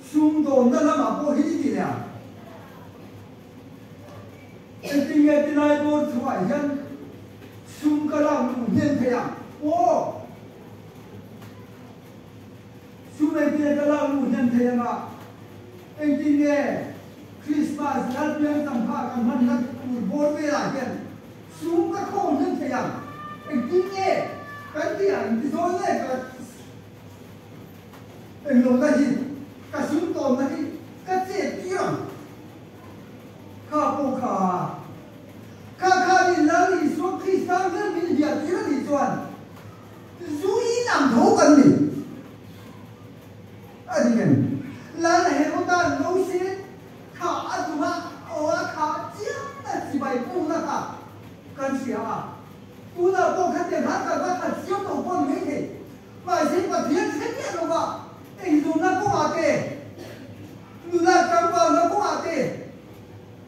sumdo dalam apo hidi dia. Ketika tinai bor tuayan, sum kalam uhen peyang, sumai dia kalam uhen peyang a. Ketika Christmas latihan tanpa kaman nak bor belajan, sum kakau uhen peyang. Ketika cái tiền thì thôi đấy cái lồng cái gì cái súng tồn cái gì cái chết kia khá bộ khá đi lấy đi số khi sang đến mình việc gì đó đi chuẩn chú ý làm thấu cần gì anh nhìn là này nó ta nấu xí khá tụi nó khá chiếc là chỉ bài phụ là khá cần gì tu là bộ khát tiền hát cả các hạt siêu tổ con mấy thế mà xin và thiên xét nhận đâu mà anh dùng nó có à kề người là cầm vào nó có à kề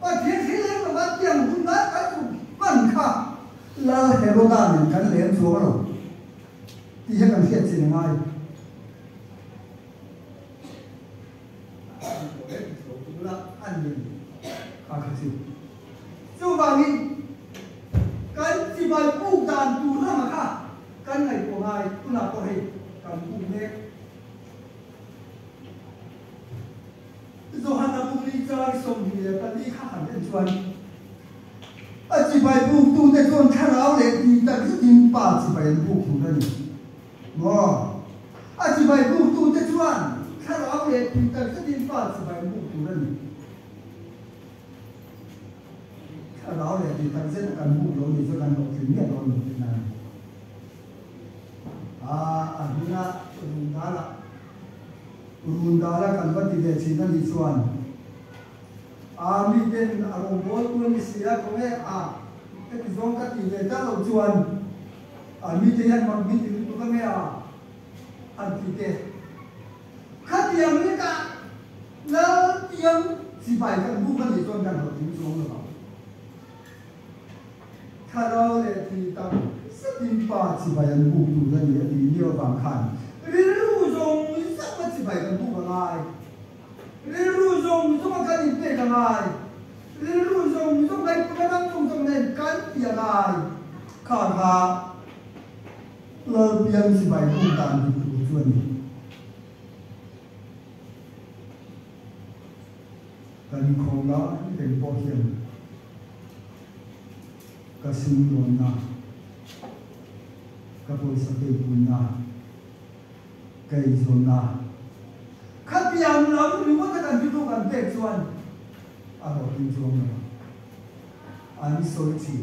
và thiên xét lên mà bắt tiền cũng đã cái dùng bẩn khả là hệ lô đàn này cái lên xuống rồi thì hết cần thiệt gì ngay là ăn gì khá khá gì chú bà nhìn cái gì bài buộc đàn tu nó mà cả cái này của ngài tu là có hình cầm buộc nhé rồi hắn đã buộc đi chơi xong thì ta đi khác hẳn đến chuẩn chỉ bài buộc tu để con khai áo để đi ta cứ tìm bà chỉ bài buộc tu đó đi chỉ bài buộc tu để chuẩn khai áo để đi ta cứ tìm bà chỉ bài buộc tu đó đi đó là thì ta sẽ cần mua đồ gì cho cần đồ chuyển nhận đồ như thế này runda là cần vật thì để chỉ là đi xuân mi tên ông bố tôi đi xí có nghe cái giống cái thì để ta làm xuân mi tên anh mặc mi tên tôi có nghe anh thì thế khách tiền đấy cả là tiền chỉ phải cần mua cái gì xuân cần đồ chuyển xuống đượcถ้าเราเนี่ยที่ตั้งสติปัญญาไปยังบุกดูนั่นเนี่ยที่เนี่ยบางขันเรื่องรู้สักวันที่ไปกันบุกอะไรเรื่องรู้ต้องมากันอีกเป็นอะไรเรื่องรู้ต้องไปกันนั่งตรงนั้นกันอย่างไร ai khả lơ biếng chỉ phải không tàn thì cũng chuẩn cần không đóเป็นพอเพียงกระสุนโดนนะกระโปรงสเปรย์ปุ่นนะไก่ชนนะขัดยำล้ำหรือว่าการพิจารณาเด็กชวนอาบอกพิจารณาอันนี้สวยจี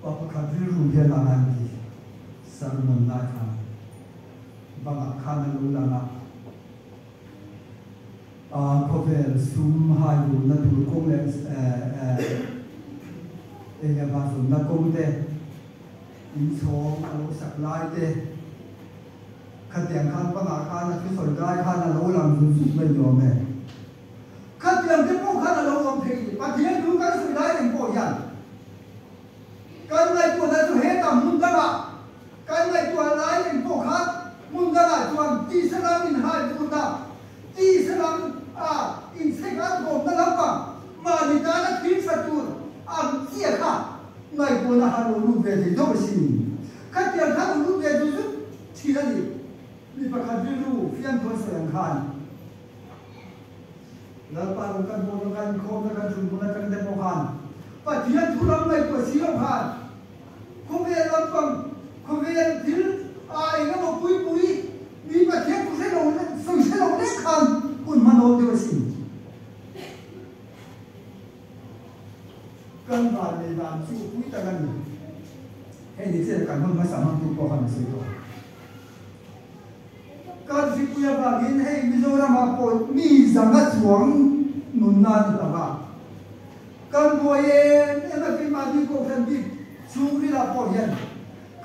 ว่าประคับที่รู้เพียงอะไรดีสารมันได้ทำบางอาคารรู้แล้วนะพอเป็นซุ่มหาอยู่นั่นดูคงเลยอย่างว่าส่วนนักคงเตอินโชงอารมณ์สักลายเตขัดแย้งขันบางอาคารนั่นคือส่วนได้ขันนั่นเราหลังสุดไม่ยอมแม่ขัดแย้งที่พวกขันนั่นเรายอมทิ้งปะเทียนดูกันสุดได้ยังพอยันกันในตัวนั้นตัวเหตุมุนตระกันในตัวร้ายยังพวกขัดมุนตระตัวที่สลามินหายมุนตระที่สลามอินเซกันผมนั่นแล้วก็มาดิการนักพิษตัวเสียค่ะในตัวนั้นเราลูกเวทีทุกสิ่งขัดแย้งขันลูกเวทีทุกที่นั่นมีประคับที่รู้เพียงตัวเสียงขันแล้วปารุกันโมกันโคมกันจุนมุนกันเดโมขันปะเทียนทุลังในตัวเสียงขันคงเวลาฟังคงเวลาที่งั้นเราปุยมีปะเทียนกุศลเราส่งเสลเล็กขันคุณมโนเดียวสิกันบาลในบางสู้ปุยตะกันให้ดิเสกันมันไม่สามารถทุกข์กันได้ตัวการฟิกุยบากินให้มิโซรามาโปมีสังกัดหวงนุนนาดีละบ้าการบวยมันเป็นมาดีกว่ากันดิชูริลาโปยัน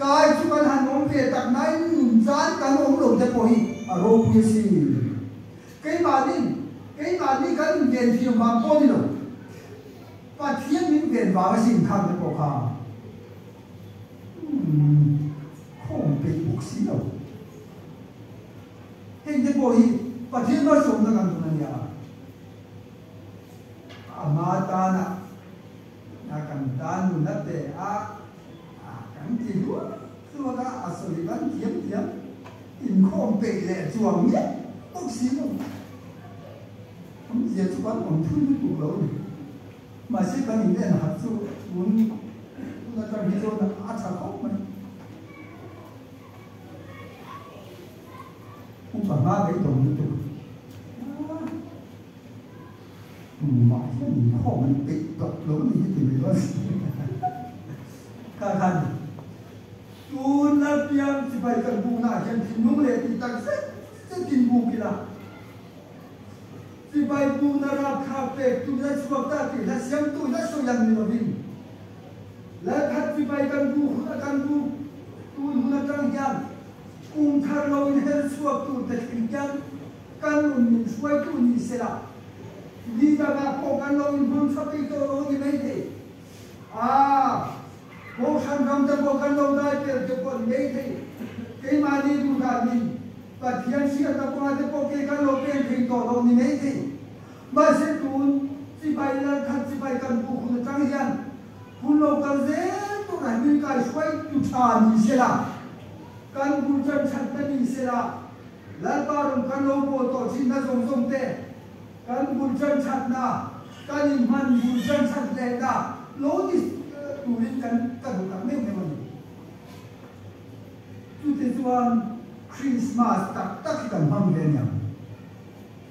กายชุกันหันองเวตักนายนุนจานกันองหลงจะโปหิอารมณ์ยิ่งสิไก่มาดีกันเดินที่มาโปดิโลปัจเจียนมิเดินบางสิ่งข้างจะโปข้าคงเป็นบุกสิโลเห็นจะโปหิปัจเจียนมาส่งนักการทุนยาอามาตานะนักการตานุนัตเตกันที่รู้ตัวก็อาศัยกันเทียมอินโคมเปย์เลยจวงเนี่ยบุกสิโลผมเสียทุกวันผมทุ่มทุกโลกมาสิกันอีกเนี่ยนะครับสู้วุ้นน่าจะมีโซนอาชาเขาไหมอุปมาไปตรงนี้ตัวหมายถึงข้อมันติดกับโลกนี้ที่เป็นว่าการตูนและเพียงที่ไปกันบูน่าเช่นที่นุ่งเล็กที่ตั้งเสร็จจะกินบูกิละที่ไปบูนาราคาเฟ่ตุนสวบตาติและเสียงตุนและโซยันนิโรบินและทัดที่ไปกันบูตูนหุ่นจังยันกุมทาร์โลอินเฮลสวบตุนแต่กินยันกันนุ่นสวยตุนนิเซลาดีจังโปกันโลอินบุนสปิโตโลอิไม่ได้โบชันคำจะโปกันโลได้เกิดจะโปไม่ได้เกมาดีดูดาดีปัจจัยเสียตะปาจะโปเกกันโลเป็นถึงโตโลนี่ไม่ได้มาเสตุนสิไปแล้วทัดสิไปกันบุคุณจังยันคุณโลกันเซตุไหนมีการช่วยตุชานิเซลากันบุจันชัดนิเซลาแล้วปารุกันโลโปโตชินส่งเตกันบุญจันชัดนะกันอิมันบุญจันชัดเลยนะโลดิสตูริกันกันดูกันไม่เหมือนกันจุดที่ส่วนคริสต์มาสตักกันมั่งเรียนอย่าง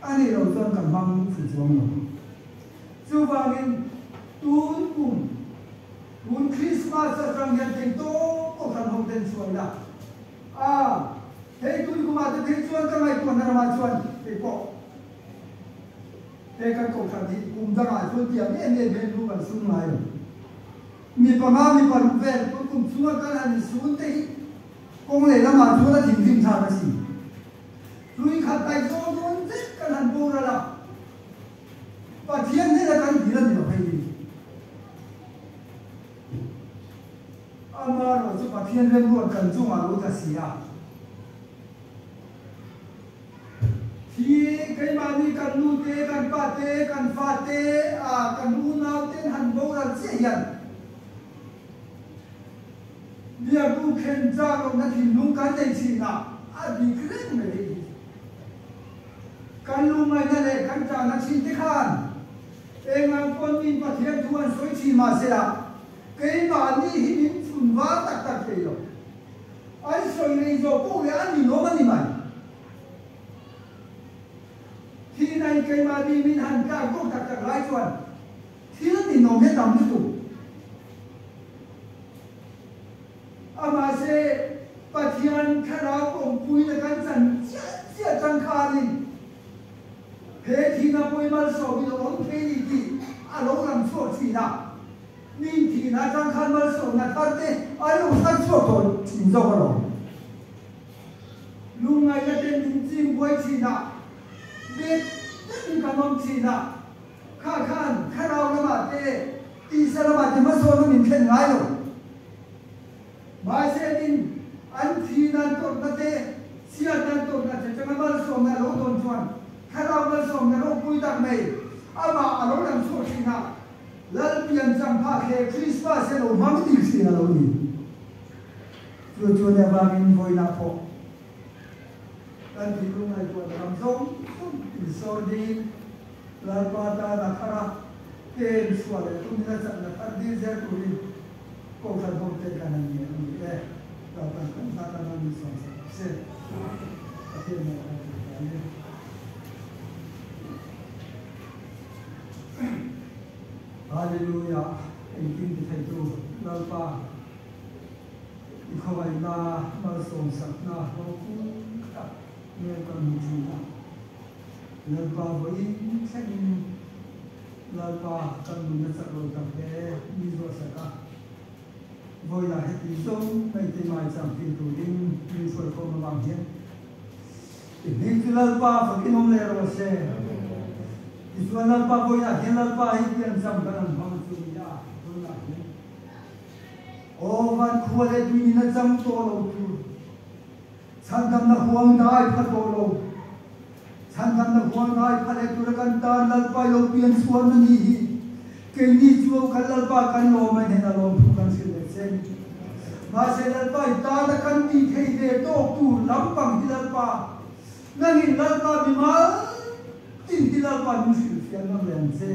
อันนี้เราส่วนกันมั่งสุดช่วงหนึ่งส่วนบางทีตูนบุญคริสต์มาสจะยังเป็นโตก็กันห้องเดินส่วนละเฮ้ยตูนกูมาจะเป็นส่วนกันไหมตัวนั้นมาส่วนไอ้พวกแต่การกดขันที่กุมจังหวะส่วนเดียวเนี่ยเป็นรูปแบบสุ่มไหลมีประมาณมีความเวทกุมส่วนกันอันนี้ส่วนที่คงเลยละมาส่วนละทิ้งชาติสิลุยขัดไต่โซ่โดนเจ็บกันหันโบราณปัจเจียนนี่ละกันดีละเนี่ยไปอามาเราจะปัจเจียนเรื่องรวดกันจุ่มอารุตาเสียที่เคยมาดีกัน lu te kan pa te kan fa te kan u nau ten han bo ra che yan dia bu khen cha lo na thi lung kan nei chi na a bi kren me kan lu mai na le kan cha na chi te khan engang pon min pa thiam thuan soi chi ma se la cái mà ni hi min chun wa tak tak ke lo ai soi nei zo ko le an ni no ma ni mai khi này cái mà đi min han ka ko tak tak lai chuan thi ni no me tam ni tu ama se pathian khara kom pui na kan chan chia chang kha ni he thi na pui mal so bi lo on pe ni ti a lo ram so chi na ni thi na chang khan mal so na tar te ai lo sak so to chin zo ko lo lu ngai la ten din chim boi chi na biết tất cả mong chỉ là khá khan khá đau nó mà thế đi xe nó mà thì mất số nó mình khen ngái rồi mà xe đi anh thì nan tốt nó thế xe nan tốt là chỉ cho nó mất số nó lỗ tồn chuẩn khá đau mất số nó lỗ cùi đặc này mà lỗ làm số thì nào lần tiền chẳng phá khe Christmas sẽ lỗ mắm đi xí là lỗ gì chua này bà mình vui nạp hộ anh thì lúc này tuổi làm giống so đi là qua ta là khara tên xua để tôi nghĩ rằng là phát đi ra tụi đi cô phải không thể cả này nhiều như thế và ta cũng ta đang đi sống sẽ thế này Hallelujah anh tin thì thầy tu lao pa không phải là nó sống sạch na nó cũng nghe con gì đó Lalpa với sách Lalpa cần mình sẽ rồi tập để đi rồi sẽ cả với là hết tí sông này thì mai chẳng phim tủ đinh đi rồi không làm hết thì nên cái Lalpa phải cái nông lệ rồi sẽ thì số Lalpa với là cái Lalpa hết tiền chẳng cần không chịu ra với là hết ô văn khua để đi nó chẳng to lâu tu sản phẩm nó hoang đại phát to lâu Sản phẩm là hoang ai phát hiện được căn ta lalpa yêu pian suan na ni cái ni chuo kan lalpa kan lo mai nên là lo thu kan sil le sen mà se lalpa ta da kan ti thei de to tu lam pang ti lalpa na ni lalpa bi ma tin ti lalpa ni sil fian nam len se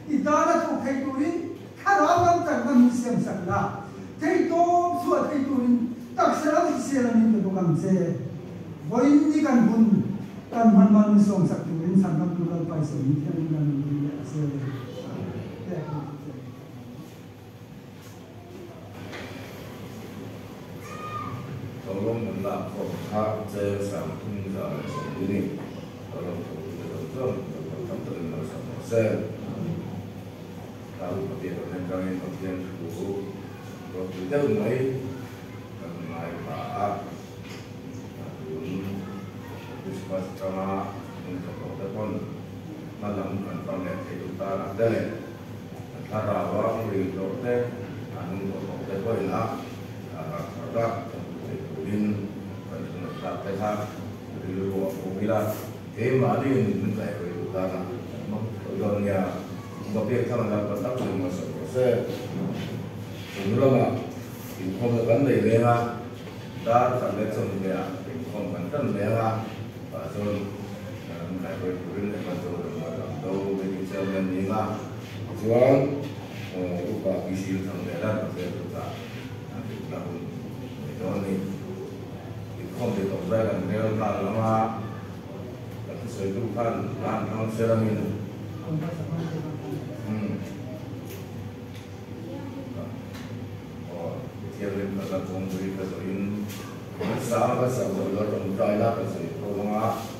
i ta da thu thei tu rin kha ra lam tak nam sem sak la thei to suat thei tu rin tak se la ti se la ni to kan se voi ni kan hun kan man song sak tu in san nam tu lal pai so ni thian nan ni ase tolong mendak hak je sampun za ini tolong tolong tolong sama saya tahu bagaimana kami bagian dulu kalau kita mulai Pak Bispas kama untuk telepon malam kan panen itu tak ada tarawang di dokter anu untuk telepon nak ada in tak terhad di luar mobilan mari ini saya itu tak orangnya Biakthanga dapat tak masuk proses sebelumnya Inkhawm kan dari leha dar sampai sampai Inkhawm kan leha Pasal mengenai kurikulum dan pasal atau bekerja dan lima jual Upa isi samperan pasal kita nanti tahun itu ni Inkhawm ditobrak dan real tak lama tapi saya itu kan tahun serang ini tiada pasal pemberi pasal ini sama pasal orang Thailand pasal itu orang